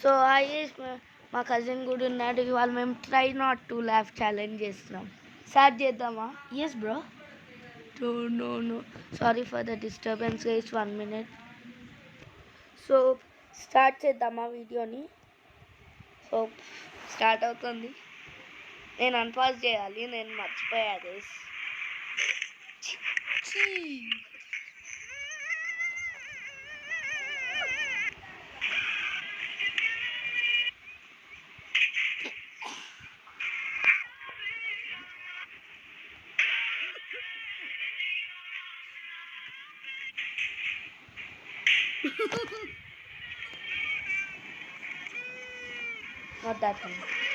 So is మా cousin కూడా ఉన్నాడు. ఇవాళ మేము try not to laugh challenge చేస్తున్నాం. స్టార్ట్ చేద్దామా? Yes bro. No sorry for the disturbance guys, 1 minute. So start చేద్దామా వీడియోని? సో స్టార్ట్ అవుతుంది. నేను అన్పాజ్ చేయాలి, నేను మర్చిపోయా గైస్. Not that one.